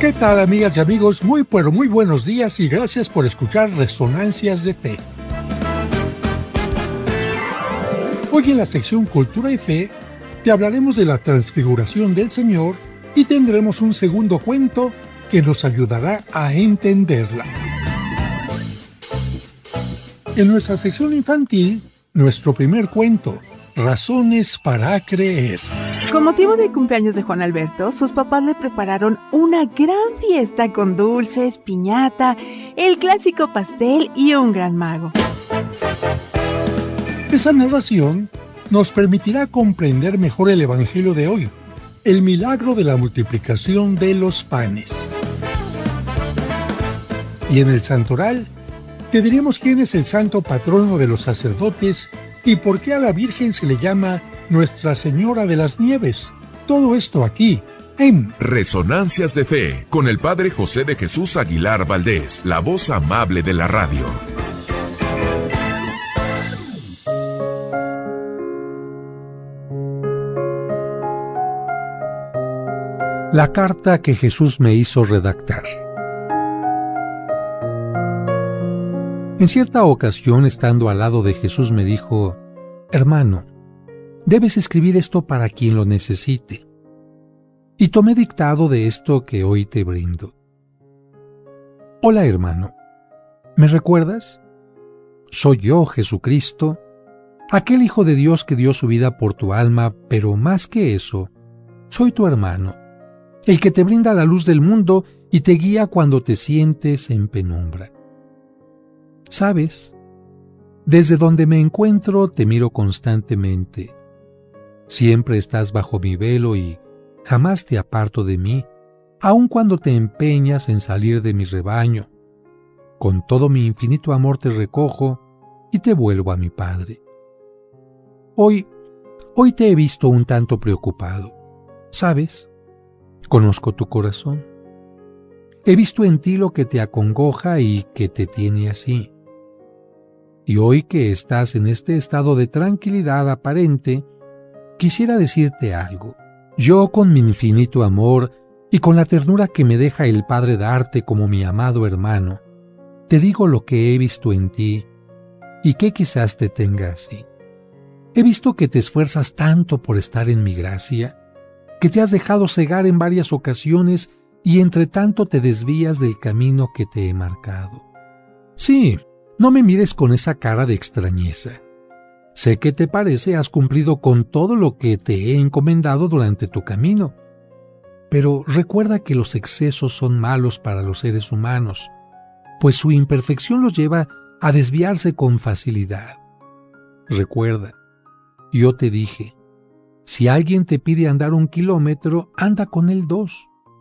¿Qué tal, amigas y amigos? Muy buenos días y gracias por escuchar Resonancias de Fe. Hoy en la sección Cultura y Fe te hablaremos de la transfiguración del Señor y tendremos un segundo cuento que nos ayudará a entenderla. En nuestra sección infantil, nuestro primer cuento, Razones para creer. Con motivo del cumpleaños de Juan Alberto, sus papás le prepararon una gran fiesta con dulces, piñata, el clásico pastel y un gran mago. Esa narración nos permitirá comprender mejor el Evangelio de hoy, el milagro de la multiplicación de los panes. Y en el santoral, te diremos quién es el santo patrono de los sacerdotes y por qué a la Virgen se le llama Nuestra Señora de las Nieves. Todo esto aquí, en Resonancias de Fe, con el Padre José de Jesús Aguilar Valdés, la voz amable de la radio. La carta que Jesús me hizo redactar. En cierta ocasión, estando al lado de Jesús, me dijo: «Hermano, debes escribir esto para quien lo necesite». Y tomé dictado de esto que hoy te brindo. Hola, hermano. ¿Me recuerdas? Soy yo, Jesucristo, aquel Hijo de Dios que dio su vida por tu alma, pero más que eso, soy tu hermano, el que te brinda la luz del mundo y te guía cuando te sientes en penumbra. ¿Sabes? Desde donde me encuentro te miro constantemente. Siempre estás bajo mi velo y jamás te aparto de mí, aun cuando te empeñas en salir de mi rebaño. Con todo mi infinito amor te recojo y te vuelvo a mi Padre. Hoy te he visto un tanto preocupado. ¿Sabes? Conozco tu corazón. He visto en ti lo que te acongoja y que te tiene así. Y hoy que estás en este estado de tranquilidad aparente, quisiera decirte algo. Yo, con mi infinito amor y con la ternura que me deja el Padre darte como mi amado hermano, te digo lo que he visto en ti y que quizás te tenga así. He visto que te esfuerzas tanto por estar en mi gracia, que te has dejado cegar en varias ocasiones y entre tanto te desvías del camino que te he marcado. Sí, no me mires con esa cara de extrañeza. Sé que te parece has cumplido con todo lo que te he encomendado durante tu camino. Pero recuerda que los excesos son malos para los seres humanos, pues su imperfección los lleva a desviarse con facilidad. Recuerda, yo te dije, si alguien te pide andar 1 kilómetro, anda con él 2.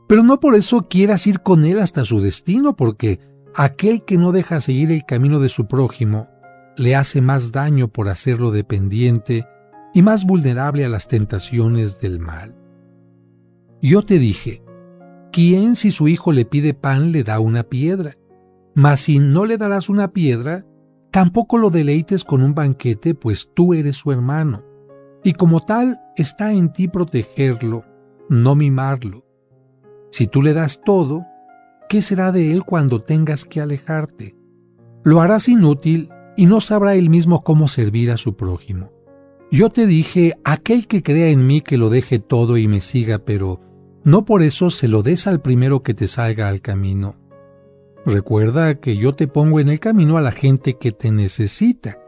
Pero no por eso quieras ir con él hasta su destino, porque aquel que no deja seguir el camino de su prójimo le hace más daño por hacerlo dependiente y más vulnerable a las tentaciones del mal. Yo te dije, ¿quién si su hijo le pide pan le da una piedra? Mas si no le darás una piedra, tampoco lo deleites con un banquete, pues tú eres su hermano. Y como tal, está en ti protegerlo, no mimarlo. Si tú le das todo, ¿qué será de él cuando tengas que alejarte? Lo harás inútil y no sabrá él mismo cómo servir a su prójimo. Yo te dije, aquel que crea en mí que lo deje todo y me siga, pero no por eso se lo des al primero que te salga al camino. Recuerda que yo te pongo en el camino a la gente que te necesita.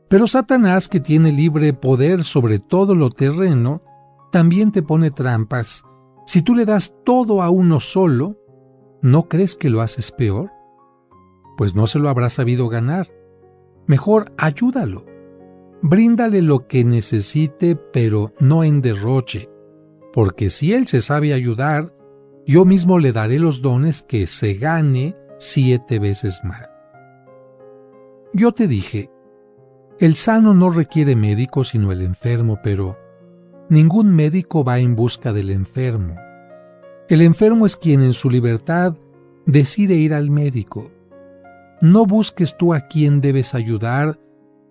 Pero Satanás, que tiene libre poder sobre todo lo terreno, también te pone trampas. Si tú le das todo a uno solo, ¿no crees que lo haces peor? Pues no se lo habrá sabido ganar. Mejor ayúdalo. Bríndale lo que necesite, pero no en derroche, porque si él se sabe ayudar, yo mismo le daré los dones que se gane 7 veces más. Yo te dije, el sano no requiere médico sino el enfermo, pero ningún médico va en busca del enfermo. El enfermo es quien en su libertad decide ir al médico. No busques tú a quien debes ayudar,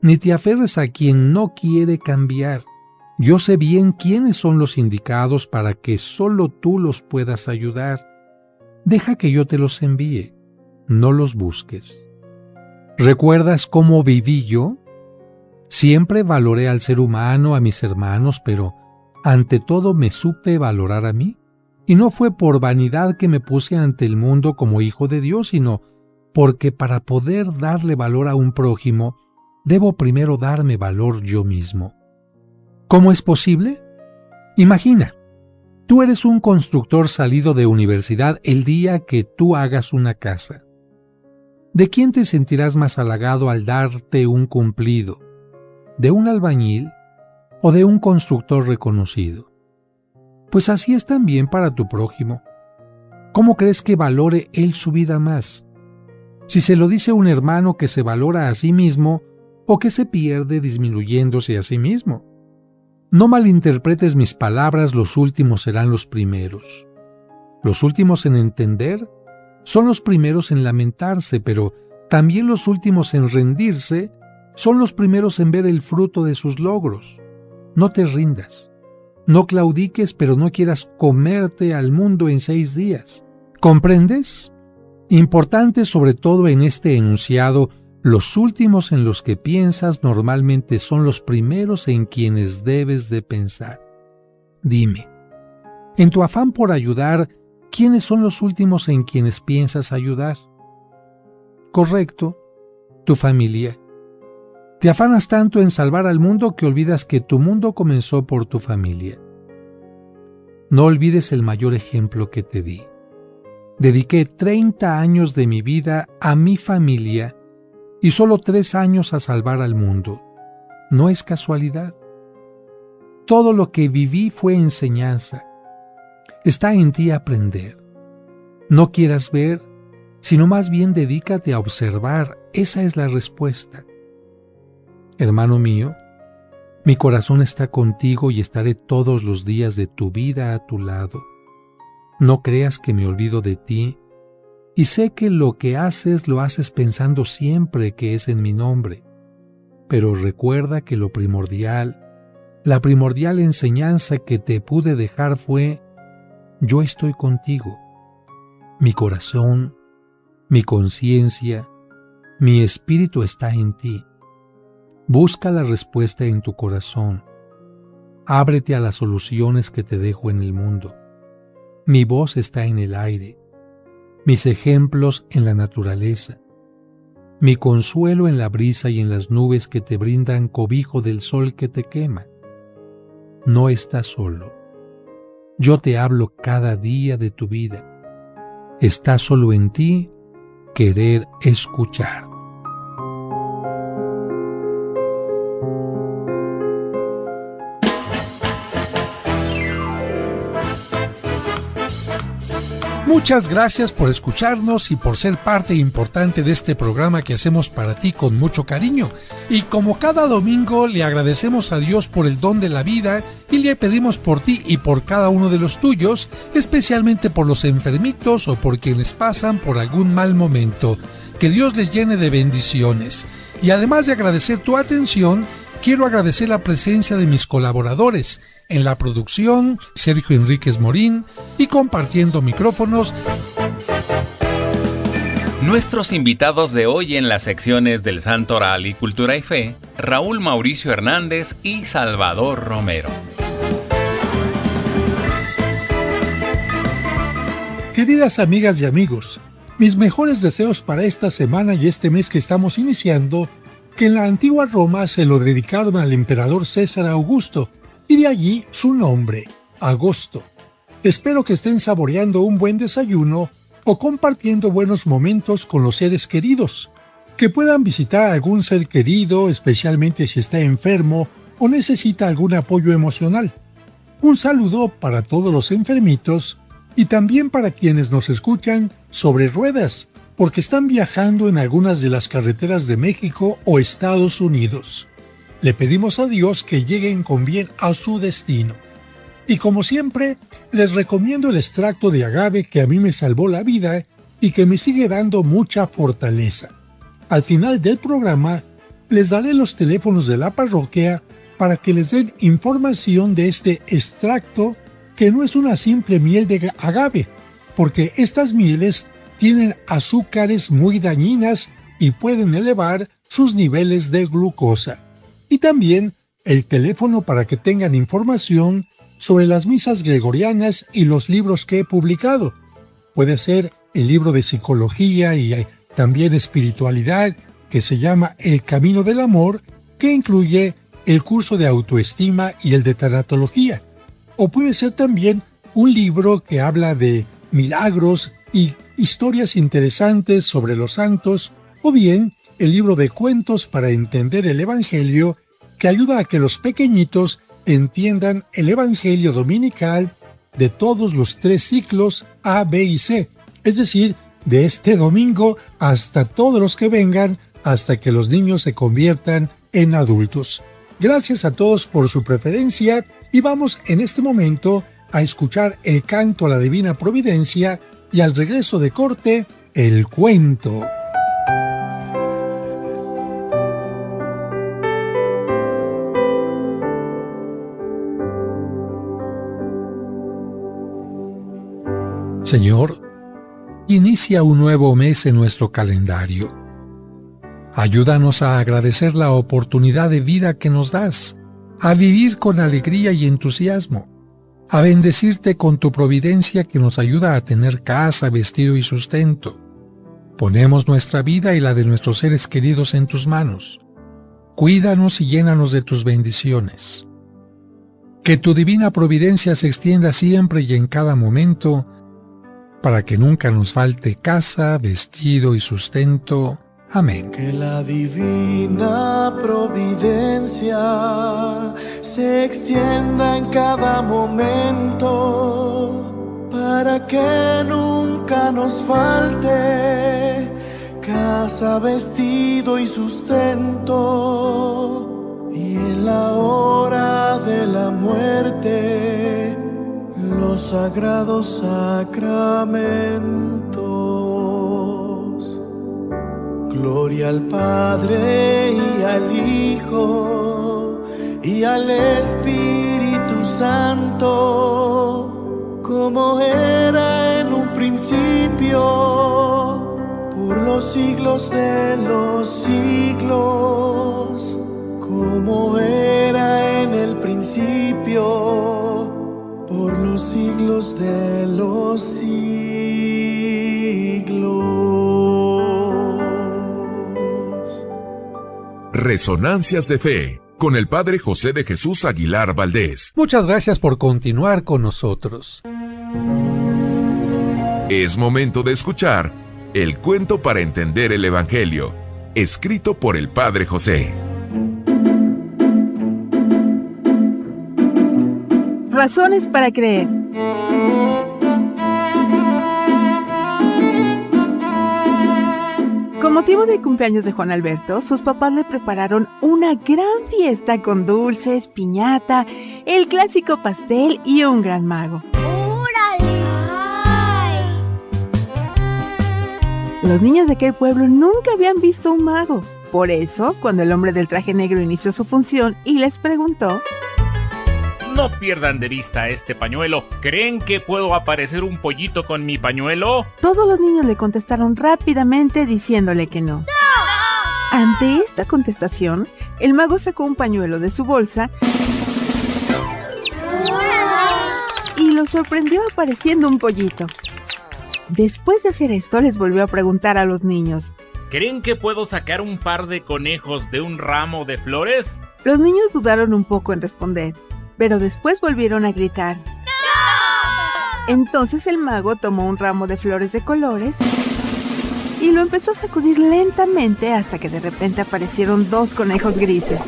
ni te aferres a quien no quiere cambiar. Yo sé bien quiénes son los indicados para que solo tú los puedas ayudar. Deja que yo te los envíe, no los busques. ¿Recuerdas cómo viví yo? Siempre valoré al ser humano, a mis hermanos, pero ante todo me supe valorar a mí. Y no fue por vanidad que me puse ante el mundo como hijo de Dios, sino porque para poder darle valor a un prójimo, debo primero darme valor yo mismo. ¿Cómo es posible? Imagina, tú eres un constructor salido de universidad el día que tú hagas una casa. ¿De quién te sentirás más halagado al darte un cumplido? ¿De un albañil o de un constructor reconocido? Pues así es también para tu prójimo. ¿Cómo crees que valore él su vida más? Si se lo dice un hermano que se valora a sí mismo o que se pierde disminuyéndose a sí mismo. No malinterpretes mis palabras, los últimos serán los primeros. Los últimos en entender son los primeros en lamentarse, pero también los últimos en rendirse son los primeros en ver el fruto de sus logros. No te rindas. No claudiques, pero no quieras comerte al mundo en 6 días. ¿Comprendes? Importante sobre todo en este enunciado, los últimos en los que piensas normalmente son los primeros en quienes debes de pensar. Dime, en tu afán por ayudar, ¿quiénes son los últimos en quienes piensas ayudar? Correcto, tu familia. Te afanas tanto en salvar al mundo que olvidas que tu mundo comenzó por tu familia. No olvides el mayor ejemplo que te di. Dediqué 30 años de mi vida a mi familia y solo 3 años a salvar al mundo. No es casualidad. Todo lo que viví fue enseñanza. Está en ti aprender. No quieras ver, sino más bien dedícate a observar. Esa es la respuesta. Hermano mío, mi corazón está contigo y estaré todos los días de tu vida a tu lado. No creas que me olvido de ti, y sé que lo que haces lo haces pensando siempre que es en mi nombre. Pero recuerda que la primordial enseñanza que te pude dejar fue: yo estoy contigo. Mi corazón, mi conciencia, mi espíritu está en ti. Busca la respuesta en tu corazón. Ábrete a las soluciones que te dejo en el mundo. Mi voz está en el aire, mis ejemplos en la naturaleza, mi consuelo en la brisa y en las nubes que te brindan cobijo del sol que te quema. No estás solo. Yo te hablo cada día de tu vida. Está solo en ti querer escuchar. Muchas gracias por escucharnos y por ser parte importante de este programa que hacemos para ti con mucho cariño. Y como cada domingo, le agradecemos a Dios por el don de la vida y le pedimos por ti y por cada uno de los tuyos, especialmente por los enfermitos o por quienes pasan por algún mal momento. Que Dios les llene de bendiciones. Y además de agradecer tu atención, quiero agradecer la presencia de mis colaboradores. En la producción, Sergio Enríquez Morín, y compartiendo micrófonos, nuestros invitados de hoy en las secciones del Santo Oral y Cultura y Fe, Raúl Mauricio Hernández y Salvador Romero. Queridas amigas y amigos, mis mejores deseos para esta semana y este mes que estamos iniciando, que en la antigua Roma se lo dedicaron al emperador César Augusto, y de allí su nombre, Agosto. Espero que estén saboreando un buen desayuno o compartiendo buenos momentos con los seres queridos, que puedan visitar a algún ser querido, especialmente si está enfermo o necesita algún apoyo emocional. Un saludo para todos los enfermitos y también para quienes nos escuchan sobre ruedas, porque están viajando en algunas de las carreteras de México o Estados Unidos. Le pedimos a Dios que lleguen con bien a su destino. Y como siempre, les recomiendo el extracto de agave que a mí me salvó la vida y que me sigue dando mucha fortaleza. Al final del programa, les daré los teléfonos de la parroquia para que les den información de este extracto, que no es una simple miel de agave, porque estas mieles tienen azúcares muy dañinas y pueden elevar sus niveles de glucosa. Y también el teléfono para que tengan información sobre las misas gregorianas y los libros que he publicado. Puede ser el libro de psicología y también espiritualidad que se llama El Camino del Amor, que incluye el curso de autoestima y el de tanatología. O puede ser también un libro que habla de milagros y historias interesantes sobre los santos, o bien el libro de cuentos para entender el Evangelio, que ayuda a que los pequeñitos entiendan el Evangelio dominical de todos los 3 ciclos A, B y C, es decir, de este domingo hasta todos los que vengan, hasta que los niños se conviertan en adultos. Gracias a todos por su preferencia y vamos en este momento a escuchar el canto a la Divina Providencia y al regreso de corte, el cuento. Señor, inicia un nuevo mes en nuestro calendario. Ayúdanos a agradecer la oportunidad de vida que nos das, a vivir con alegría y entusiasmo, a bendecirte con tu providencia que nos ayuda a tener casa, vestido y sustento. Ponemos nuestra vida y la de nuestros seres queridos en tus manos. Cuídanos y llénanos de tus bendiciones. Que tu divina providencia se extienda siempre y en cada momento, para que nunca nos falte casa, vestido y sustento. Amén. Que la divina providencia se extienda en cada momento, para que nunca nos falte casa, vestido y sustento, y en la hora de la muerte los sagrados sacramentos. Gloria al Padre y al Hijo y al Espíritu Santo, como era en un principio, por los siglos de los siglos, como era en el principio, por los siglos de los siglos. Resonancias de Fe, con el Padre José de Jesús Aguilar Valdés. Muchas gracias por continuar con nosotros. Es momento de escuchar el cuento para entender el Evangelio, escrito por el Padre José. Razones para creer. Con motivo del cumpleaños de Juan Alberto, sus papás le prepararon una gran fiesta con dulces, piñata, el clásico pastel y un gran mago. ¡Órale! ¡Ay! Los niños de aquel pueblo nunca habían visto un mago. Por eso, cuando el hombre del traje negro inició su función y les preguntó: No pierdan de vista este pañuelo. ¿Creen que puedo aparecer un pollito con mi pañuelo? Todos los niños le contestaron rápidamente diciéndole que no. ¡No! Ante esta contestación, el mago sacó un pañuelo de su bolsa y lo sorprendió apareciendo un pollito. Después de hacer esto, les volvió a preguntar a los niños: ¿Creen que puedo sacar un par de conejos de un ramo de flores? Los niños dudaron un poco en responder, pero después volvieron a gritar: ¡No! Entonces el mago tomó un ramo de flores de colores y lo empezó a sacudir lentamente hasta que de repente aparecieron 2 conejos grises.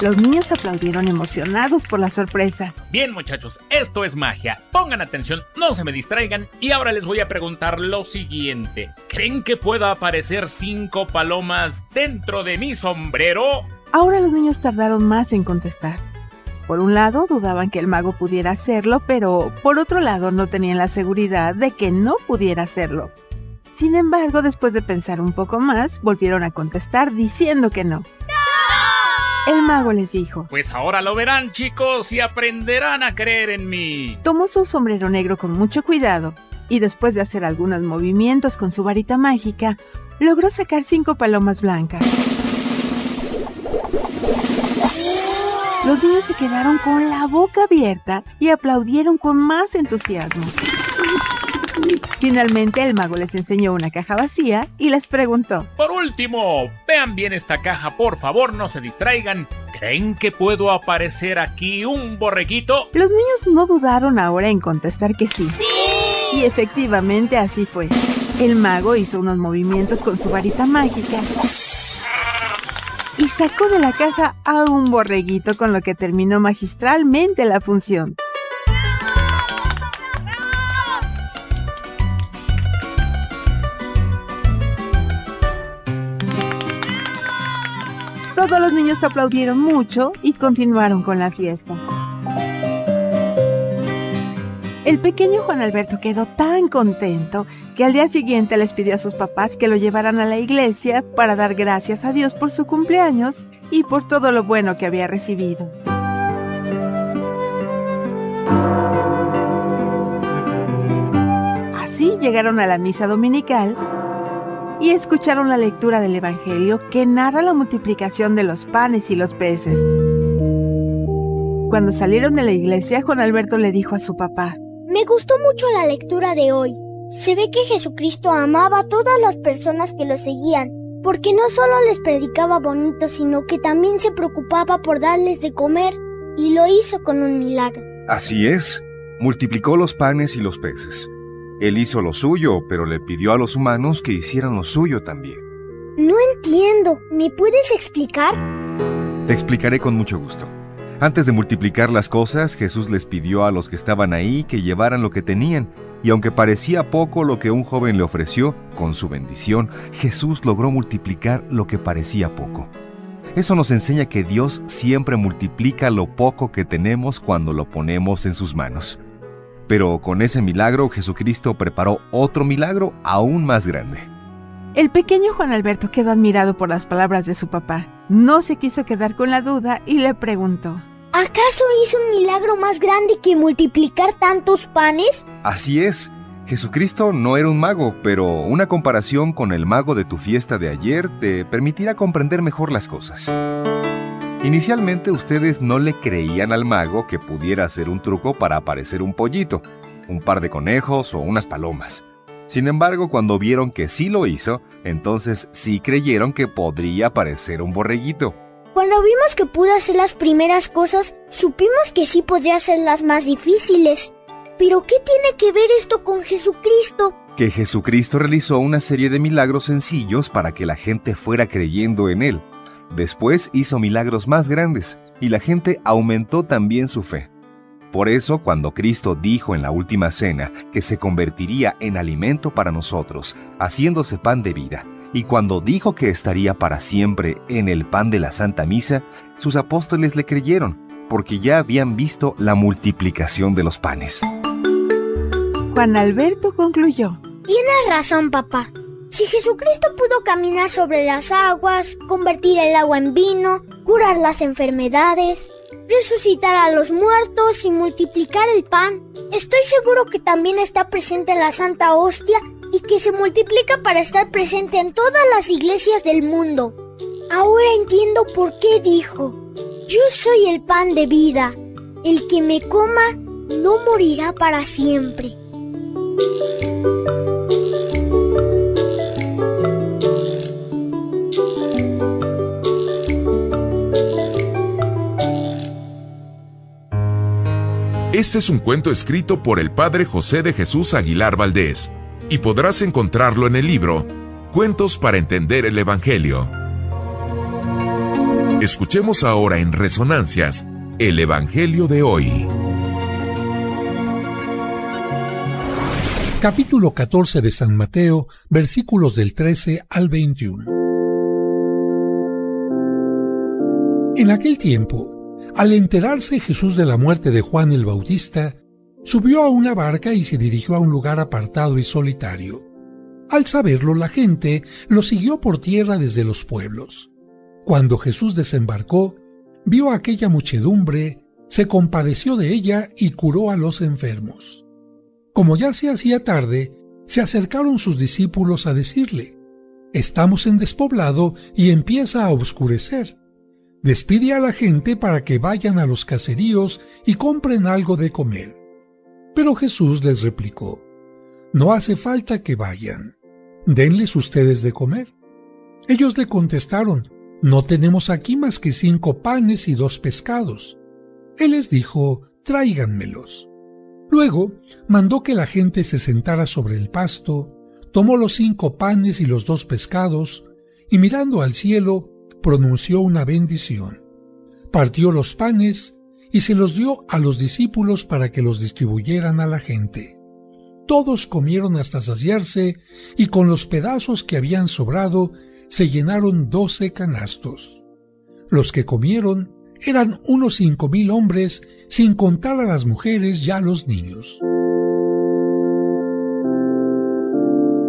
Los niños aplaudieron emocionados por la sorpresa. Bien, muchachos, esto es magia. Pongan atención, no se me distraigan y ahora les voy a preguntar lo siguiente. ¿Creen que pueda aparecer 5 palomas dentro de mi sombrero? Ahora los niños tardaron más en contestar. Por un lado, dudaban que el mago pudiera hacerlo, pero por otro lado no tenían la seguridad de que no pudiera hacerlo. Sin embargo, después de pensar un poco más, volvieron a contestar diciendo que no. El mago les dijo. Pues ahora lo verán, chicos, y aprenderán a creer en mí. Tomó su sombrero negro con mucho cuidado y después de hacer algunos movimientos con su varita mágica, logró sacar 5 palomas blancas. Los niños se quedaron con la boca abierta y aplaudieron con más entusiasmo. Finalmente el mago les enseñó una caja vacía y les preguntó. Por último, vean bien esta caja, por favor, no se distraigan. ¿Creen que puedo aparecer aquí un borreguito? Los niños no dudaron ahora en contestar que sí. ¡Sí! Y efectivamente así fue. El mago hizo unos movimientos con su varita mágica y sacó de la caja a un borreguito, con lo que terminó magistralmente la función. Todos los niños aplaudieron mucho y continuaron con la fiesta. El pequeño Juan Alberto quedó tan contento que al día siguiente les pidió a sus papás que lo llevaran a la iglesia para dar gracias a Dios por su cumpleaños y por todo lo bueno que había recibido. Así llegaron a la misa dominical y escucharon la lectura del Evangelio que narra la multiplicación de los panes y los peces. Cuando salieron de la iglesia, Juan Alberto le dijo a su papá: Me gustó mucho la lectura de hoy. Se ve que Jesucristo amaba a todas las personas que lo seguían, porque no solo les predicaba bonito, sino que también se preocupaba por darles de comer, y lo hizo con un milagro. Así es, multiplicó los panes y los peces. Él hizo lo suyo, pero le pidió a los humanos que hicieran lo suyo también. No entiendo, ¿me puedes explicar? Te explicaré con mucho gusto. Antes de multiplicar las cosas, Jesús les pidió a los que estaban ahí que llevaran lo que tenían, y aunque parecía poco lo que un joven le ofreció, con su bendición, Jesús logró multiplicar lo que parecía poco. Eso nos enseña que Dios siempre multiplica lo poco que tenemos cuando lo ponemos en sus manos. Pero con ese milagro, Jesucristo preparó otro milagro aún más grande. El pequeño Juan Alberto quedó admirado por las palabras de su papá. No se quiso quedar con la duda y le preguntó: ¿acaso hizo un milagro más grande que multiplicar tantos panes? Así es. Jesucristo no era un mago, pero una comparación con el mago de tu fiesta de ayer te permitirá comprender mejor las cosas. Inicialmente ustedes no le creían al mago que pudiera hacer un truco para aparecer un pollito, un par de conejos o unas palomas. Sin embargo, cuando vieron que sí lo hizo, entonces sí creyeron que podría aparecer un borreguito. Cuando vimos que pudo hacer las primeras cosas, supimos que sí podría hacer las más difíciles. ¿Pero qué tiene que ver esto con Jesucristo? Que Jesucristo realizó una serie de milagros sencillos para que la gente fuera creyendo en Él. Después hizo milagros más grandes, y la gente aumentó también su fe. Por eso, cuando Cristo dijo en la última cena que se convertiría en alimento para nosotros, haciéndose pan de vida, y cuando dijo que estaría para siempre en el pan de la Santa Misa, sus apóstoles le creyeron, porque ya habían visto la multiplicación de los panes. Juan Alberto concluyó: Tienes razón, papá. Si Jesucristo pudo caminar sobre las aguas, convertir el agua en vino, curar las enfermedades, resucitar a los muertos y multiplicar el pan, estoy seguro que también está presente en la Santa Hostia y que se multiplica para estar presente en todas las iglesias del mundo. Ahora entiendo por qué dijo: Yo soy el pan de vida. El que me coma no morirá para siempre. Este es un cuento escrito por el padre José de Jesús Aguilar Valdés y podrás encontrarlo en el libro Cuentos para entender el Evangelio. Escuchemos ahora en Resonancias el Evangelio de hoy. Capítulo 14 de San Mateo, versículos del 13 al 21. En aquel tiempo, al enterarse Jesús de la muerte de Juan el Bautista, subió a una barca y se dirigió a un lugar apartado y solitario. Al saberlo, la gente lo siguió por tierra desde los pueblos. Cuando Jesús desembarcó, vio a aquella muchedumbre, se compadeció de ella y curó a los enfermos. Como ya se hacía tarde, se acercaron sus discípulos a decirle: «Estamos en despoblado y empieza a oscurecer. Despide a la gente para que vayan a los caseríos y compren algo de comer». Pero Jesús les replicó: «No hace falta que vayan. Denles ustedes de comer». Ellos le contestaron: «No tenemos aquí más que 5 panes y 2 pescados». Él les dijo: «Tráiganmelos». Luego mandó que la gente se sentara sobre el pasto, tomó los 5 panes y los 2 pescados, y mirando al cielo, pronunció una bendición. Partió los panes y se los dio a los discípulos para que los distribuyeran a la gente. Todos comieron hasta saciarse, y con los pedazos que habían sobrado se llenaron 12 canastos. Los que comieron eran unos 5,000 hombres, sin contar a las mujeres y a los niños.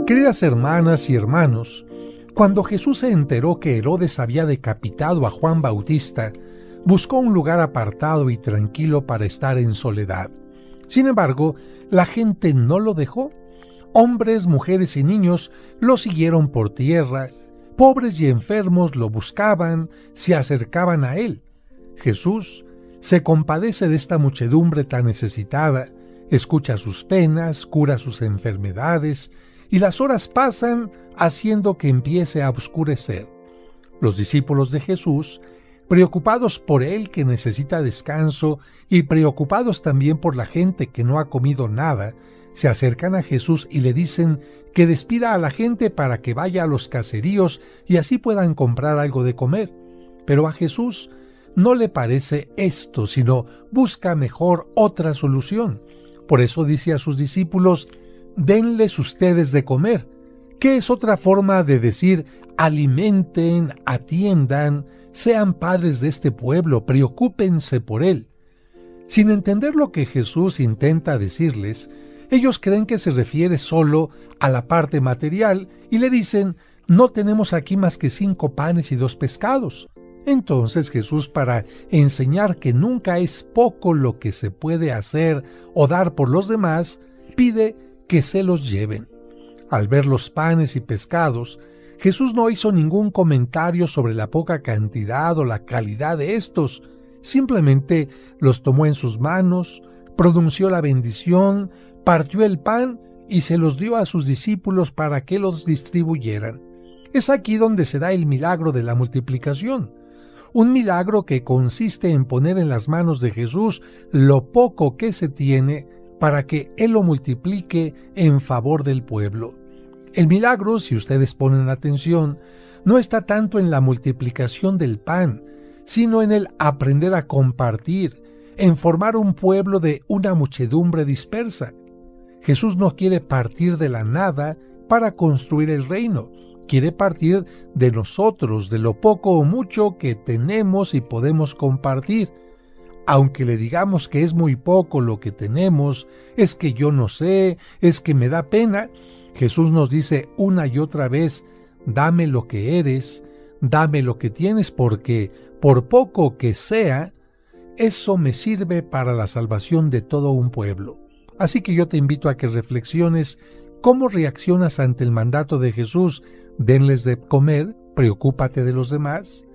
Queridas hermanas y hermanos, cuando Jesús se enteró que Herodes había decapitado a Juan Bautista, buscó un lugar apartado y tranquilo para estar en soledad. Sin embargo, la gente no lo dejó. Hombres, mujeres y niños lo siguieron por tierra. Pobres y enfermos lo buscaban, se acercaban a él. Jesús se compadece de esta muchedumbre tan necesitada, escucha sus penas, cura sus enfermedades, y las horas pasan haciendo que empiece a oscurecer. Los discípulos de Jesús, preocupados por él que necesita descanso y preocupados también por la gente que no ha comido nada, se acercan a Jesús y le dicen que despida a la gente para que vaya a los caseríos y así puedan comprar algo de comer. Pero a Jesús no le parece esto, sino busca mejor otra solución. Por eso dice a sus discípulos: «Denles ustedes de comer», que es otra forma de decir: alimenten, atiendan, sean padres de este pueblo, preocúpense por él. Sin entender lo que Jesús intenta decirles, ellos creen que se refiere solo a la parte material y le dicen: «No tenemos aquí más que 5 panes y 2 pescados». Entonces Jesús, para enseñar que nunca es poco lo que se puede hacer o dar por los demás, pide que se los lleven. Al ver los panes y pescados, Jesús no hizo ningún comentario sobre la poca cantidad o la calidad de estos. Simplemente los tomó en sus manos, pronunció la bendición, partió el pan y se los dio a sus discípulos para que los distribuyeran. Es aquí donde se da el milagro de la multiplicación. Un milagro que consiste en poner en las manos de Jesús lo poco que se tiene para que Él lo multiplique en favor del pueblo. El milagro, si ustedes ponen atención, no está tanto en la multiplicación del pan, sino en el aprender a compartir, en formar un pueblo de una muchedumbre dispersa. Jesús no quiere partir de la nada para construir el reino. Quiere partir de nosotros, de lo poco o mucho que tenemos y podemos compartir. Aunque le digamos que es muy poco lo que tenemos, es que yo no sé, es que me da pena, Jesús nos dice una y otra vez: dame lo que eres, dame lo que tienes, porque por poco que sea, eso me sirve para la salvación de todo un pueblo. Así que yo te invito a que reflexiones cómo reaccionas ante el mandato de Jesús: denles de comer, preocúpate de los demás.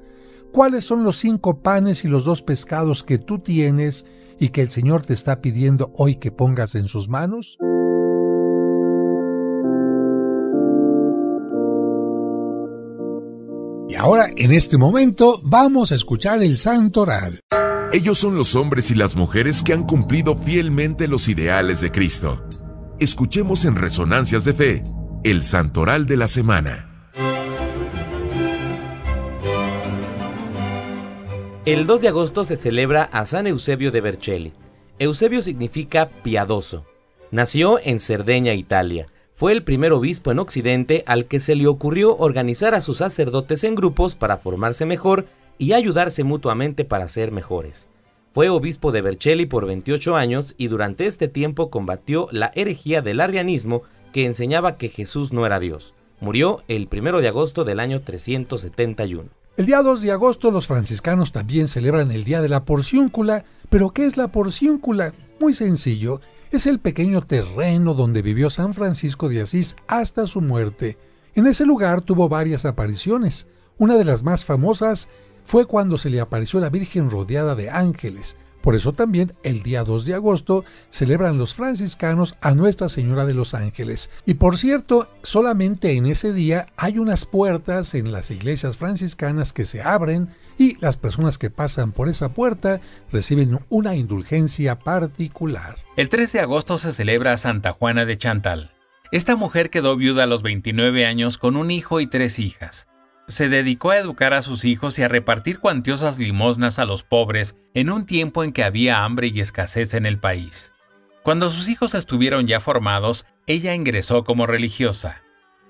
¿Cuáles son los 5 panes y los 2 pescados que tú tienes y que el Señor te está pidiendo hoy que pongas en sus manos? Y ahora, en este momento, vamos a escuchar el Santoral. Ellos son los hombres y las mujeres que han cumplido fielmente los ideales de Cristo. Escuchemos en Resonancias de Fe el Santoral de la semana. El 2 de agosto se celebra a San Eusebio de Vercelli. Eusebio significa piadoso. Nació en Cerdeña, Italia. Fue el primer obispo en Occidente al que se le ocurrió organizar a sus sacerdotes en grupos para formarse mejor y ayudarse mutuamente para ser mejores. Fue obispo de Vercelli por 28 años y durante este tiempo combatió la herejía del arrianismo que enseñaba que Jesús no era Dios. Murió el 1 de agosto del año 371. El día 2 de agosto los franciscanos también celebran el Día de la Porciúncula. ¿Pero qué es la Porciúncula? Muy sencillo, es el pequeño terreno donde vivió San Francisco de Asís hasta su muerte. En ese lugar tuvo varias apariciones. Una de las más famosas fue cuando se le apareció la Virgen rodeada de ángeles. Por eso también el día 2 de agosto celebran los franciscanos a Nuestra Señora de los Ángeles. Y por cierto, solamente en ese día hay unas puertas en las iglesias franciscanas que se abren y las personas que pasan por esa puerta reciben una indulgencia particular. El 3 de agosto se celebra a Santa Juana de Chantal. Esta mujer quedó viuda a los 29 años con un hijo y 3 hijas. Se dedicó a educar a sus hijos y a repartir cuantiosas limosnas a los pobres en un tiempo en que había hambre y escasez en el país. Cuando sus hijos estuvieron ya formados, ella ingresó como religiosa.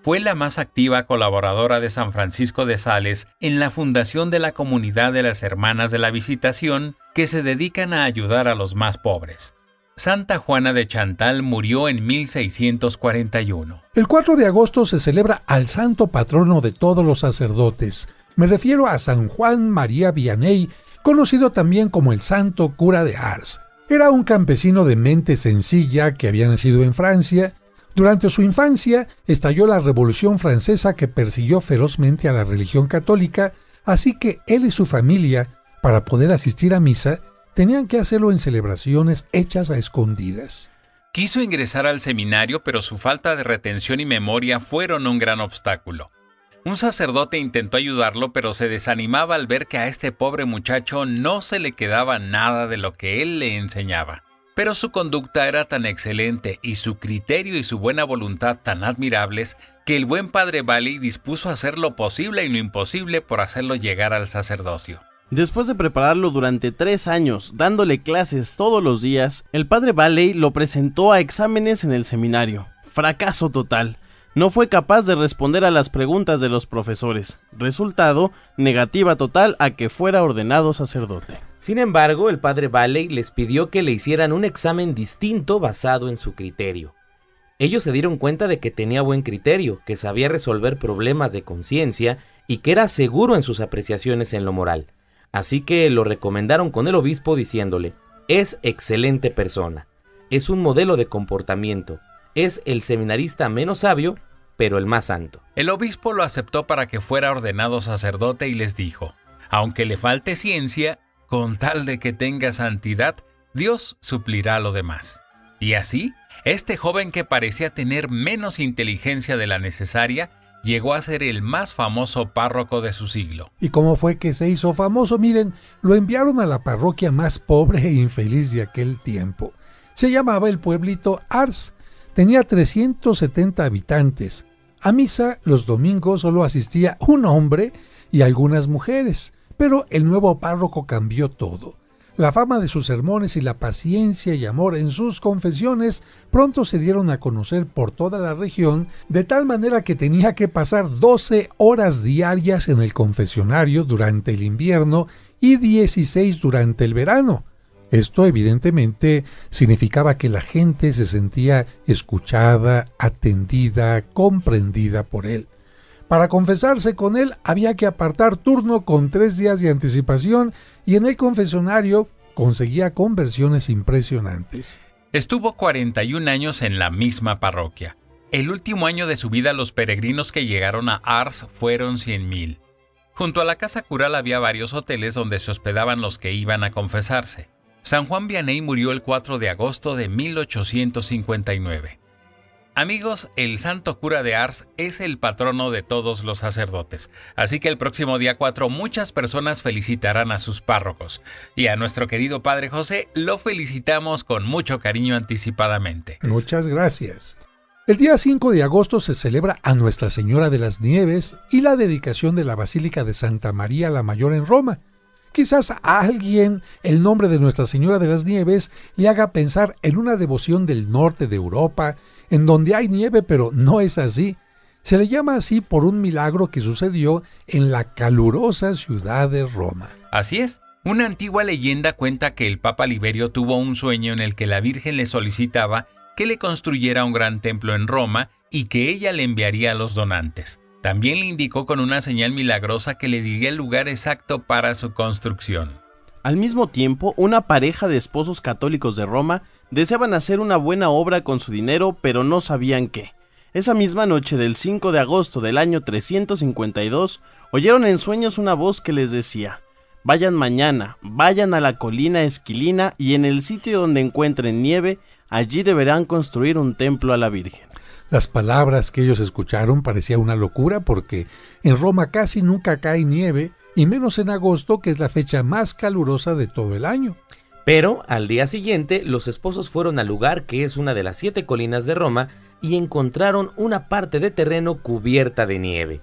Fue la más activa colaboradora de San Francisco de Sales en la fundación de la comunidad de las Hermanas de la Visitación, que se dedican a ayudar a los más pobres. Santa Juana de Chantal murió en 1641. El 4 de agosto se celebra al santo patrono de todos los sacerdotes. Me refiero a San Juan María Vianney, conocido también como el Santo Cura de Ars. Era un campesino de mente sencilla que había nacido en Francia. Durante su infancia estalló la Revolución Francesa que persiguió ferozmente a la religión católica, así que él y su familia, para poder asistir a misa, tenían que hacerlo en celebraciones hechas a escondidas. Quiso ingresar al seminario, pero su falta de retención y memoria fueron un gran obstáculo. Un sacerdote intentó ayudarlo, pero se desanimaba al ver que a este pobre muchacho no se le quedaba nada de lo que él le enseñaba. Pero su conducta era tan excelente y su criterio y su buena voluntad tan admirables que el buen padre Valley dispuso hacer lo posible y lo imposible por hacerlo llegar al sacerdocio. Después de prepararlo durante 3 años, dándole clases todos los días, el padre Valley lo presentó a exámenes en el seminario. Fracaso total. No fue capaz de responder a las preguntas de los profesores. Resultado, negativa total a que fuera ordenado sacerdote. Sin embargo, el padre Valley les pidió que le hicieran un examen distinto basado en su criterio. Ellos se dieron cuenta de que tenía buen criterio, que sabía resolver problemas de conciencia y que era seguro en sus apreciaciones en lo moral. Así que lo recomendaron con el obispo diciéndole: es excelente persona, es un modelo de comportamiento, es el seminarista menos sabio, pero el más santo. El obispo lo aceptó para que fuera ordenado sacerdote y les dijo: aunque le falte ciencia, con tal de que tenga santidad, Dios suplirá lo demás. Y así, este joven que parecía tener menos inteligencia de la necesaria, llegó a ser el más famoso párroco de su siglo. ¿Y cómo fue que se hizo famoso? Miren, lo enviaron a la parroquia más pobre e infeliz de aquel tiempo. Se llamaba el pueblito Ars. Tenía 370 habitantes. A misa los domingos solo asistía un hombre y algunas mujeres, pero el nuevo párroco cambió todo. La fama de sus sermones y la paciencia y amor en sus confesiones pronto se dieron a conocer por toda la región, de tal manera que tenía que pasar 12 horas diarias en el confesionario durante el invierno y 16 durante el verano. Esto evidentemente significaba que la gente se sentía escuchada, atendida, comprendida por él. Para confesarse con él había que apartar turno con 3 días de anticipación y en el confesionario conseguía conversiones impresionantes. Estuvo 41 años en la misma parroquia. El último año de su vida los peregrinos que llegaron a Ars fueron 100,000. Junto a la casa cural había varios hoteles donde se hospedaban los que iban a confesarse. San Juan Vianney murió el 4 de agosto de 1859. Amigos, el Santo Cura de Ars es el patrono de todos los sacerdotes, así que el próximo día 4 muchas personas felicitarán a sus párrocos, y a nuestro querido Padre José lo felicitamos con mucho cariño anticipadamente. Muchas gracias. El día 5 de agosto se celebra a Nuestra Señora de las Nieves y la dedicación de la Basílica de Santa María la Mayor en Roma. Quizás a alguien el nombre de Nuestra Señora de las Nieves le haga pensar en una devoción del norte de Europa, en donde hay nieve, pero no es así. Se le llama así por un milagro que sucedió en la calurosa ciudad de Roma. Así es. Una antigua leyenda cuenta que el Papa Liberio tuvo un sueño en el que la Virgen le solicitaba que le construyera un gran templo en Roma y que ella le enviaría a los donantes. También le indicó con una señal milagrosa que le diría el lugar exacto para su construcción. Al mismo tiempo, una pareja de esposos católicos de Roma deseaban hacer una buena obra con su dinero, pero no sabían qué. Esa misma noche del 5 de agosto del año 352, oyeron en sueños una voz que les decía: vayan mañana, vayan a la colina Esquilina y en el sitio donde encuentren nieve, allí deberán construir un templo a la Virgen. Las palabras que ellos escucharon parecía una locura porque en Roma casi nunca cae nieve, y menos en agosto, que es la fecha más calurosa de todo el año. Pero al día siguiente los esposos fueron al lugar que es una de las 7 colinas de Roma y encontraron una parte de terreno cubierta de nieve.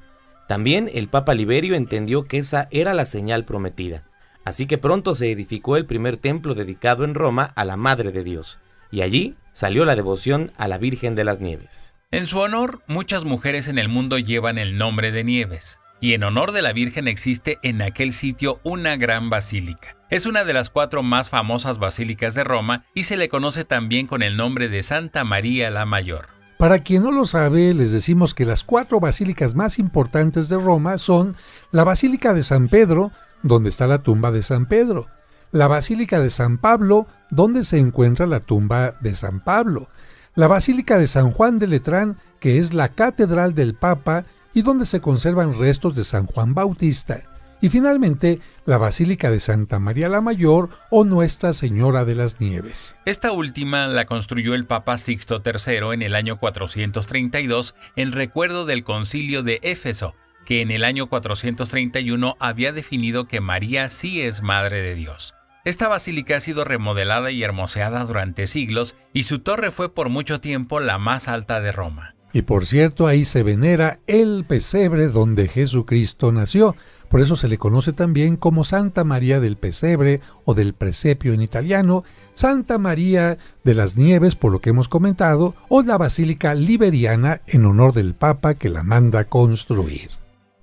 También el Papa Liberio entendió que esa era la señal prometida. Así que pronto se edificó el primer templo dedicado en Roma a la Madre de Dios, y allí salió la devoción a la Virgen de las Nieves. En su honor, muchas mujeres en el mundo llevan el nombre de Nieves, y en honor de la Virgen existe en aquel sitio una gran basílica. Es una de las 4 más famosas basílicas de Roma y se le conoce también con el nombre de Santa María la Mayor. Para quien no lo sabe, les decimos que las 4 basílicas más importantes de Roma son la Basílica de San Pedro, donde está la tumba de San Pedro; la Basílica de San Pablo, donde se encuentra la tumba de San Pablo; la Basílica de San Juan de Letrán, que es la catedral del Papa y donde se conservan restos de San Juan Bautista; y finalmente la Basílica de Santa María la Mayor o Nuestra Señora de las Nieves. Esta última la construyó el Papa Sixto III en el año 432 en recuerdo del Concilio de Éfeso, que en el año 431 había definido que María sí es Madre de Dios. Esta basílica ha sido remodelada y hermoseada durante siglos y su torre fue por mucho tiempo la más alta de Roma. Y por cierto, ahí se venera el pesebre donde Jesucristo nació. Por eso se le conoce también como Santa María del Pesebre o del Presepio en italiano, Santa María de las Nieves, por lo que hemos comentado, o la Basílica Liberiana en honor del Papa que la manda construir.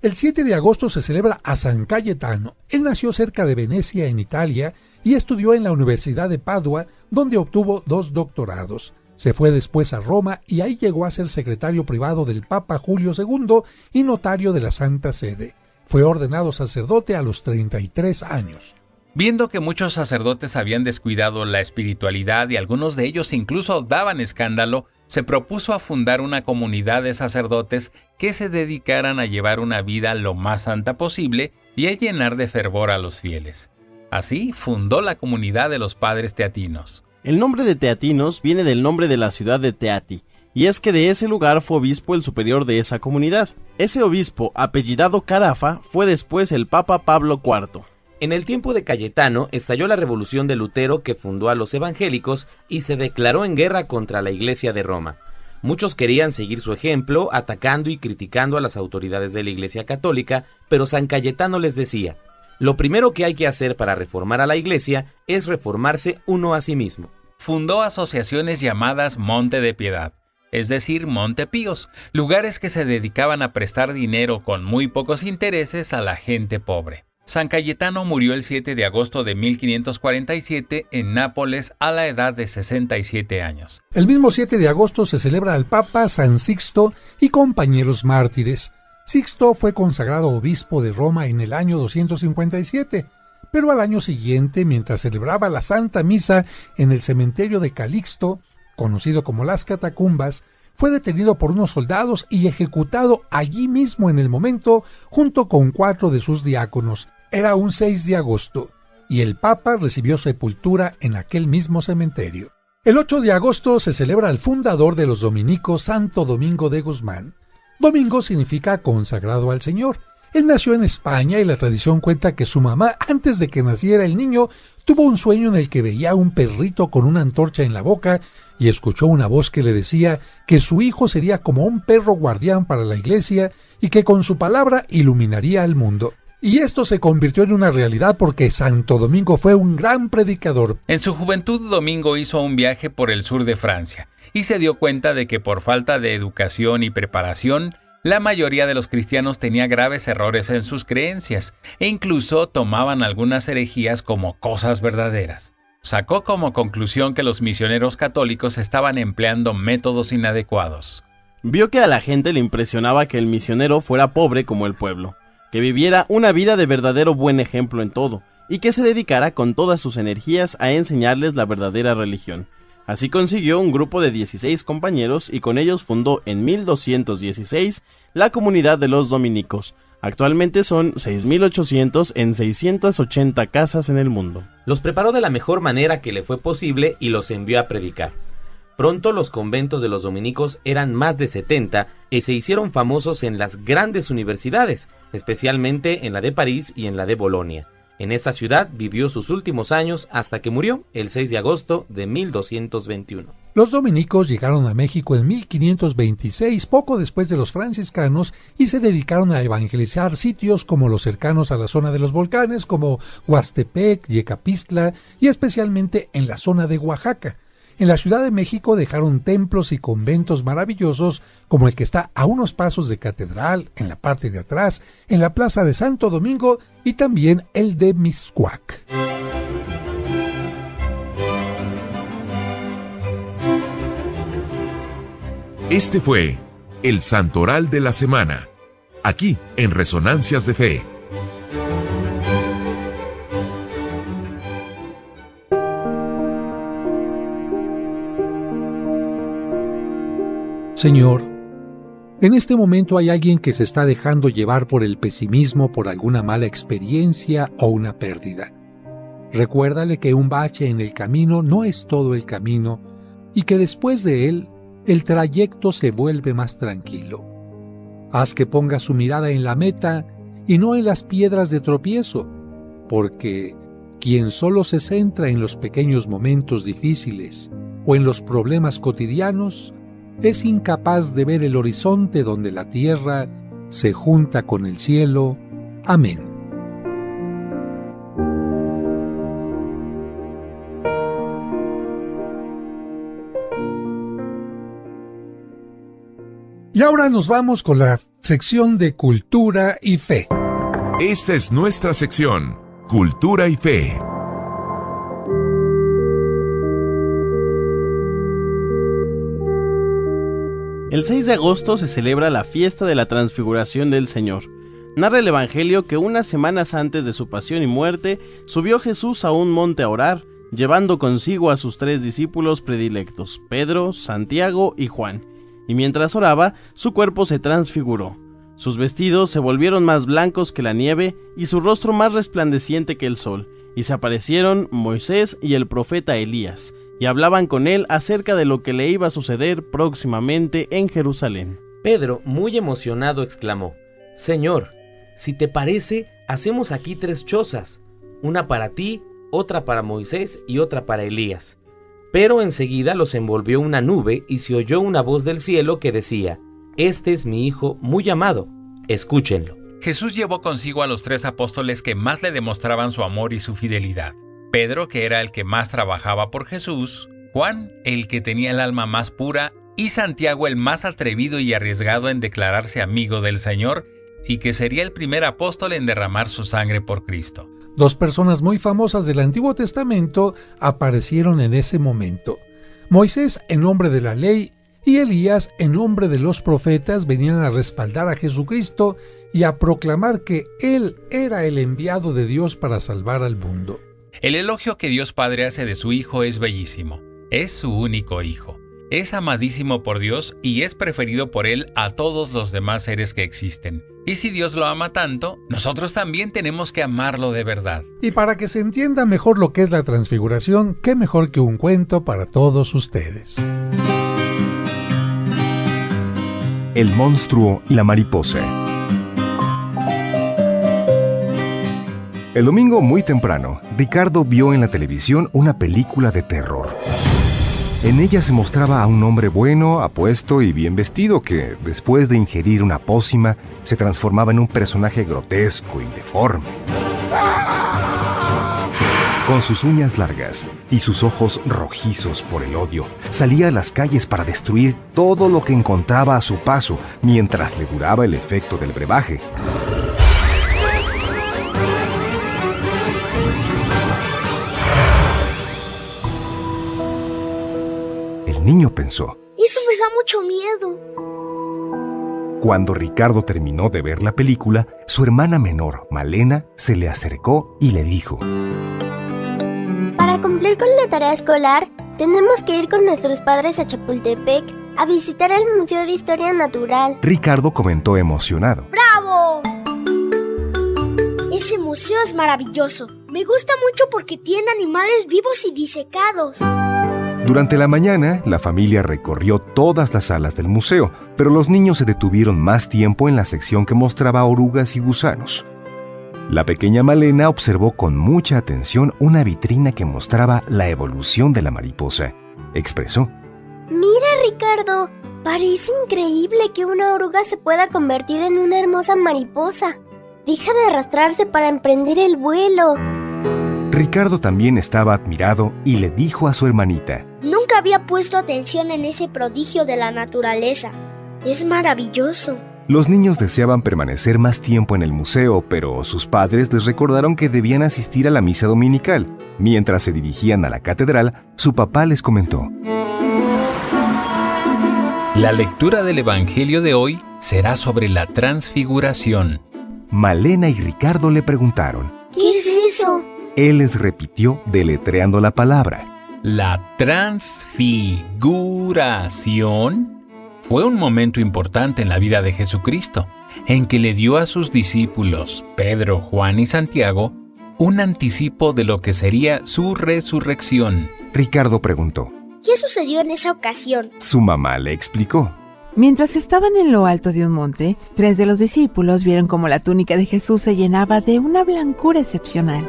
El 7 de agosto se celebra a San Cayetano. Él nació cerca de Venecia, en Italia, y estudió en la Universidad de Padua, donde obtuvo 2 doctorados. Se fue después a Roma y ahí llegó a ser secretario privado del Papa Julio II y notario de la Santa Sede. Fue ordenado sacerdote a los 33 años. Viendo que muchos sacerdotes habían descuidado la espiritualidad y algunos de ellos incluso daban escándalo, se propuso a fundar una comunidad de sacerdotes que se dedicaran a llevar una vida lo más santa posible y a llenar de fervor a los fieles. Así fundó la comunidad de los padres teatinos. El nombre de Teatinos viene del nombre de la ciudad de Teati, y es que de ese lugar fue obispo el superior de esa comunidad. Ese obispo, apellidado Carafa, fue después el Papa Pablo IV. En el tiempo de Cayetano estalló la revolución de Lutero, que fundó a los evangélicos y se declaró en guerra contra la Iglesia de Roma. Muchos querían seguir su ejemplo, atacando y criticando a las autoridades de la Iglesia católica, pero San Cayetano les decía: lo primero que hay que hacer para reformar a la Iglesia es reformarse uno a sí mismo. Fundó asociaciones llamadas Monte de Piedad, es decir, Montepíos, lugares que se dedicaban a prestar dinero con muy pocos intereses a la gente pobre. San Cayetano murió el 7 de agosto de 1547 en Nápoles a la edad de 67 años. El mismo 7 de agosto se celebra al Papa San Sixto y compañeros mártires. Sixto fue consagrado obispo de Roma en el año 257, pero al año siguiente, mientras celebraba la Santa Misa en el cementerio de Calixto, conocido como las Catacumbas, fue detenido por unos soldados y ejecutado allí mismo en el momento, junto con 4 de sus diáconos. Era un 6 de agosto, y el Papa recibió sepultura en aquel mismo cementerio. El 8 de agosto se celebra el fundador de los dominicos, Santo Domingo de Guzmán. Domingo significa consagrado al Señor. Él nació en España y la tradición cuenta que su mamá, antes de que naciera el niño, tuvo un sueño en el que veía a un perrito con una antorcha en la boca y escuchó una voz que le decía que su hijo sería como un perro guardián para la iglesia y que con su palabra iluminaría al mundo. Y esto se convirtió en una realidad porque Santo Domingo fue un gran predicador. En su juventud, Domingo hizo un viaje por el sur de Francia y se dio cuenta de que por falta de educación y preparación, la mayoría de los cristianos tenía graves errores en sus creencias e incluso tomaban algunas herejías como cosas verdaderas. Sacó como conclusión que los misioneros católicos estaban empleando métodos inadecuados. Vio que a la gente le impresionaba que el misionero fuera pobre como el pueblo, que viviera una vida de verdadero buen ejemplo en todo, y que se dedicara con todas sus energías a enseñarles la verdadera religión. Así consiguió un grupo de 16 compañeros y con ellos fundó en 1216 la comunidad de los dominicos. Actualmente son 6.800 en 680 casas en el mundo. Los preparó de la mejor manera que le fue posible y los envió a predicar. Pronto los conventos de los dominicos eran más de 70 y se hicieron famosos en las grandes universidades, especialmente en la de París y en la de Bolonia. En esa ciudad vivió sus últimos años hasta que murió el 6 de agosto de 1221. Los dominicos llegaron a México en 1526, poco después de los franciscanos, y se dedicaron a evangelizar sitios como los cercanos a la zona de los volcanes, como Huastepec, Yecapistla, y especialmente en la zona de Oaxaca. En la Ciudad de México dejaron templos y conventos maravillosos, como el que está a unos pasos de Catedral, en la parte de atrás, en la Plaza de Santo Domingo, y también el de Mixcoac. Este fue el Santoral de la Semana, aquí en Resonancias de Fe. Señor, en este momento hay alguien que se está dejando llevar por el pesimismo por alguna mala experiencia o una pérdida. Recuérdale que un bache en el camino no es todo el camino y que después de él, el trayecto se vuelve más tranquilo. Haz que ponga su mirada en la meta y no en las piedras de tropiezo, porque quien solo se centra en los pequeños momentos difíciles o en los problemas cotidianos, es incapaz de ver el horizonte donde la tierra se junta con el cielo. Amén. Y ahora nos vamos con la sección de Cultura y Fe. Esta es nuestra sección, Cultura y Fe. El 6 de agosto se celebra la fiesta de la Transfiguración del Señor. Narra el Evangelio que unas semanas antes de su pasión y muerte, subió Jesús a un monte a orar, llevando consigo a sus 3 discípulos predilectos, Pedro, Santiago y Juan. Y mientras oraba, su cuerpo se transfiguró. Sus vestidos se volvieron más blancos que la nieve y su rostro más resplandeciente que el sol. Y se aparecieron Moisés y el profeta Elías, y hablaban con él acerca de lo que le iba a suceder próximamente en Jerusalén. Pedro, muy emocionado, exclamó: Señor, si te parece, hacemos aquí 3 chozas, una para ti, otra para Moisés y otra para Elías. Pero enseguida los envolvió una nube y se oyó una voz del cielo que decía: Este es mi Hijo muy amado, escúchenlo. Jesús llevó consigo a los 3 apóstoles que más le demostraban su amor y su fidelidad. Pedro, que era el que más trabajaba por Jesús, Juan, el que tenía el alma más pura, y Santiago, el más atrevido y arriesgado en declararse amigo del Señor, y que sería el primer apóstol en derramar su sangre por Cristo. 2 personas muy famosas del Antiguo Testamento aparecieron en ese momento. Moisés, en nombre de la ley, y Elías, en nombre de los profetas, venían a respaldar a Jesucristo y a proclamar que Él era el enviado de Dios para salvar al mundo. El elogio que Dios Padre hace de su Hijo es bellísimo. Es su único Hijo. Es amadísimo por Dios y es preferido por Él a todos los demás seres que existen. Y si Dios lo ama tanto, nosotros también tenemos que amarlo de verdad. Y para que se entienda mejor lo que es la transfiguración, qué mejor que un cuento para todos ustedes. El monstruo y la mariposa. El domingo muy temprano, Ricardo vio en la televisión una película de terror. En ella se mostraba a un hombre bueno, apuesto y bien vestido que, después de ingerir una pócima, se transformaba en un personaje grotesco y deforme. Con sus uñas largas y sus ojos rojizos por el odio, salía a las calles para destruir todo lo que encontraba a su paso mientras le duraba el efecto del brebaje. El niño pensó: Eso me da mucho miedo. Cuando Ricardo terminó de ver la película, su hermana menor, Malena, se le acercó y le dijo: Para cumplir con la tarea escolar, tenemos que ir con nuestros padres a Chapultepec a visitar el Museo de Historia Natural. Ricardo comentó emocionado: ¡Bravo! Ese museo es maravilloso. Me gusta mucho porque tiene animales vivos y disecados. Durante la mañana, la familia recorrió todas las salas del museo, pero los niños se detuvieron más tiempo en la sección que mostraba orugas y gusanos. La pequeña Malena observó con mucha atención una vitrina que mostraba la evolución de la mariposa. Expresó: Mira, Ricardo, parece increíble que una oruga se pueda convertir en una hermosa mariposa. Deja de arrastrarse para emprender el vuelo. Ricardo también estaba admirado y le dijo a su hermanita: Nunca había puesto atención en ese prodigio de la naturaleza. Es maravilloso. Los niños deseaban permanecer más tiempo en el museo, pero sus padres les recordaron que debían asistir a la misa dominical. Mientras se dirigían a la catedral, su papá les comentó: La lectura del Evangelio de hoy será sobre la transfiguración. Malena y Ricardo le preguntaron: ¿Qué es eso? Él les repitió deletreando la palabra. La transfiguración fue un momento importante en la vida de Jesucristo, en que le dio a sus discípulos, Pedro, Juan y Santiago, un anticipo de lo que sería su resurrección. Ricardo preguntó: ¿Qué sucedió en esa ocasión? Su mamá le explicó: Mientras estaban en lo alto de un monte, 3 de los discípulos vieron cómo la túnica de Jesús se llenaba de una blancura excepcional.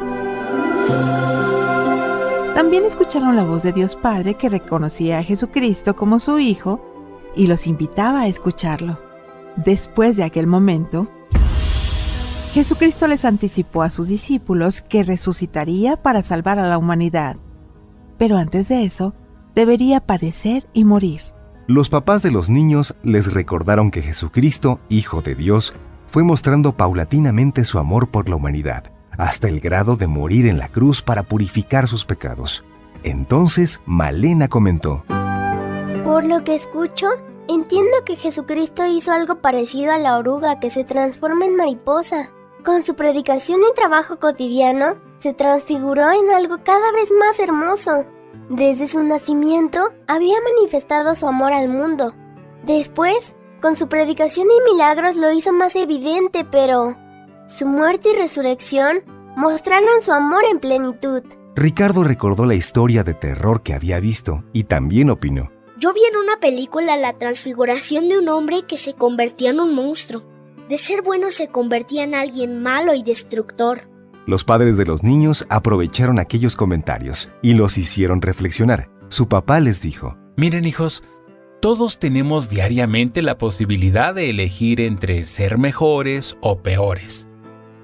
También escucharon la voz de Dios Padre que reconocía a Jesucristo como su Hijo y los invitaba a escucharlo. Después de aquel momento, Jesucristo les anticipó a sus discípulos que resucitaría para salvar a la humanidad. Pero antes de eso, debería padecer y morir. Los papás de los niños les recordaron que Jesucristo, Hijo de Dios, fue mostrando paulatinamente su amor por la humanidad, hasta el grado de morir en la cruz para purificar sus pecados. Entonces Malena comentó: Por lo que escucho, entiendo que Jesucristo hizo algo parecido a la oruga que se transforma en mariposa. Con su predicación y trabajo cotidiano, se transfiguró en algo cada vez más hermoso. Desde su nacimiento, había manifestado su amor al mundo. Después, con su predicación y milagros lo hizo más evidente, pero su muerte y resurrección mostraron su amor en plenitud. Ricardo recordó la historia de terror que había visto y también opinó: Yo vi en una película la transfiguración de un hombre que se convertía en un monstruo. De ser bueno se convertía en alguien malo y destructor. Los padres de los niños aprovecharon aquellos comentarios y los hicieron reflexionar. Su papá les dijo: Miren, hijos, todos tenemos diariamente la posibilidad de elegir entre ser mejores o peores.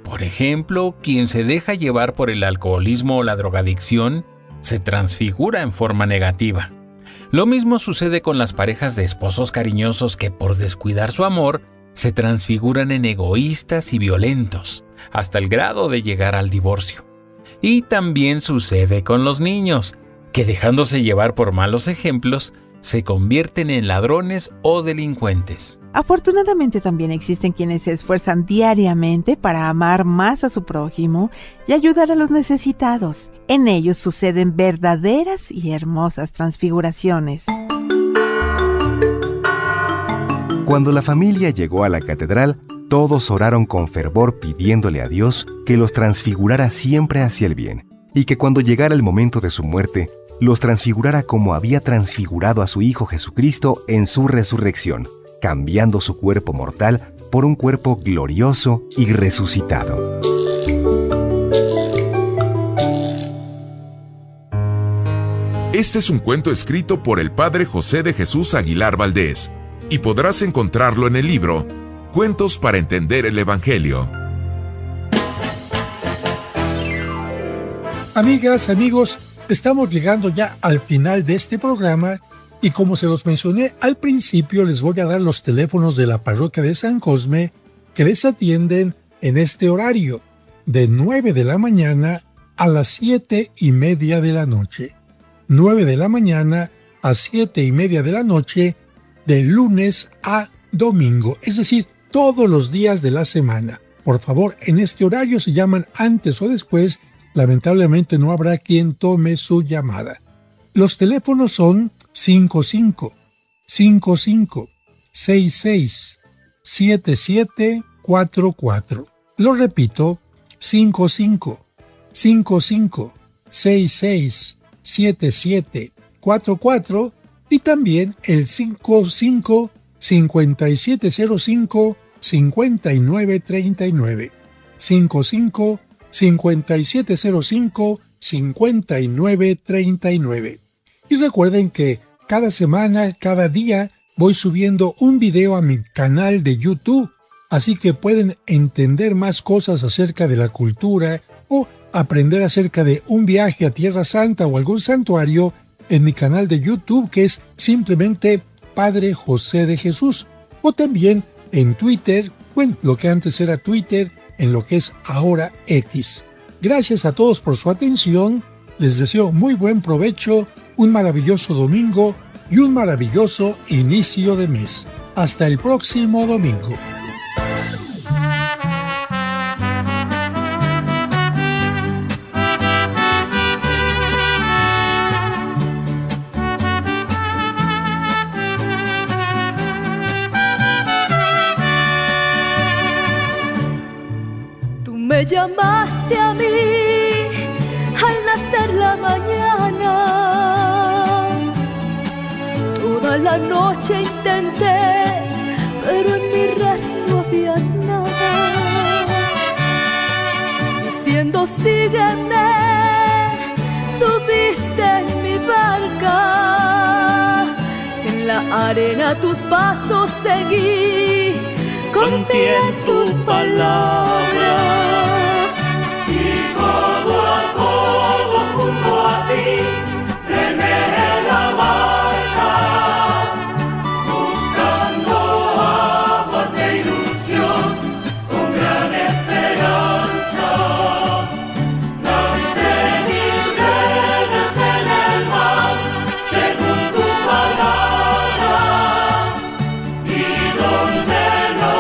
Por ejemplo, quien se deja llevar por el alcoholismo o la drogadicción se transfigura en forma negativa. Lo mismo sucede con las parejas de esposos cariñosos que por descuidar su amor se transfiguran en egoístas y violentos, hasta el grado de llegar al divorcio. Y también sucede con los niños, que dejándose llevar por malos ejemplos, se convierten en ladrones o delincuentes. Afortunadamente también existen quienes se esfuerzan diariamente para amar más a su prójimo y ayudar a los necesitados. En ellos suceden verdaderas y hermosas transfiguraciones. Cuando la familia llegó a la catedral, todos oraron con fervor pidiéndole a Dios que los transfigurara siempre hacia el bien, y que cuando llegara el momento de su muerte, los transfigurara como había transfigurado a su Hijo Jesucristo en su resurrección, cambiando su cuerpo mortal por un cuerpo glorioso y resucitado. Este es un cuento escrito por el padre José de Jesús Aguilar Valdés, y podrás encontrarlo en el libro Cuentos para entender el Evangelio. Amigas, amigos, estamos llegando ya al final de este programa y como se los mencioné al principio, les voy a dar los teléfonos de la parroquia de San Cosme que les atienden en este horario, de 9 de la mañana a las 7:30 de la noche. 9 de la mañana a 7:30 de la noche, de lunes a domingo, es decir, todos los días de la semana. Por favor, en este horario se llaman antes o después. Lamentablemente no habrá quien tome su llamada. Los teléfonos son 55 55 66 77 44. Lo repito, 55 55 66 77 44 y también el 55 5705 5939. 55 5705 5939. Y recuerden que cada semana, cada día, voy subiendo un video a mi canal de YouTube, así que pueden entender más cosas acerca de la cultura o aprender acerca de un viaje a Tierra Santa o algún santuario en mi canal de YouTube, que es simplemente Padre José de Jesús, o también en Twitter, bueno, lo que antes era Twitter, en lo que es ahora X. Gracias a todos por su atención, les deseo muy buen provecho, un maravilloso domingo y un maravilloso inicio de mes. Hasta el próximo domingo. Me llamaste a mí al nacer la mañana. Toda la noche intenté, pero en mi red no había nada. Diciendo sígueme, subiste en mi barca. En la arena tus pasos seguí, confié en tu palabra. Codo a codo junto a ti, remé la marcha, buscando aguas de ilusión, con gran esperanza. Lancé mis redes en el mar, según tu palabra, y donde no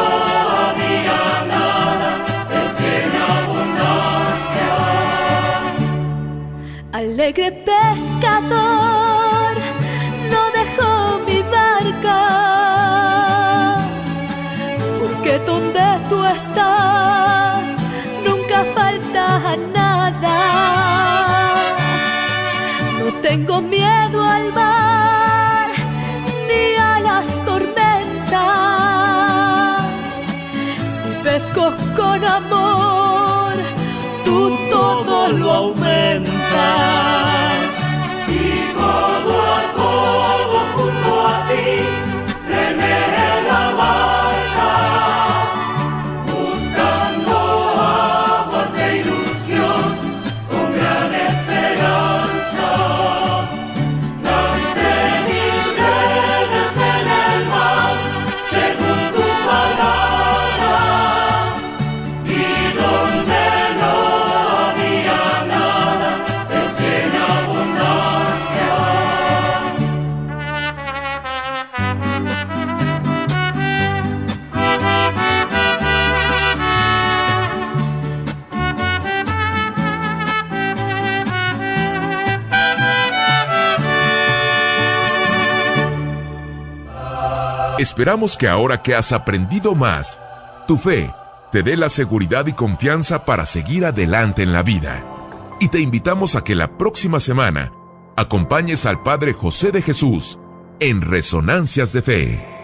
había nada, pesqué en abundancia. Alegre pescador, no dejó mi barca, porque donde tú estás nunca falta nada. No tengo miedo al mar ni a las tormentas. Si pesco con amor, tú todo lo aumentas. Y codo a codo junto a ti, remé la marcha, buscando aguas de ilusión, con gran esperanza. Lancé mis redes en el mar, según tu palabra, y donde no había nada, pesqué en abundancia. Esperamos que ahora que has aprendido más, tu fe te dé la seguridad y confianza para seguir adelante en la vida. Y te invitamos a que la próxima semana acompañes al Padre José de Jesús en Resonancias de Fe.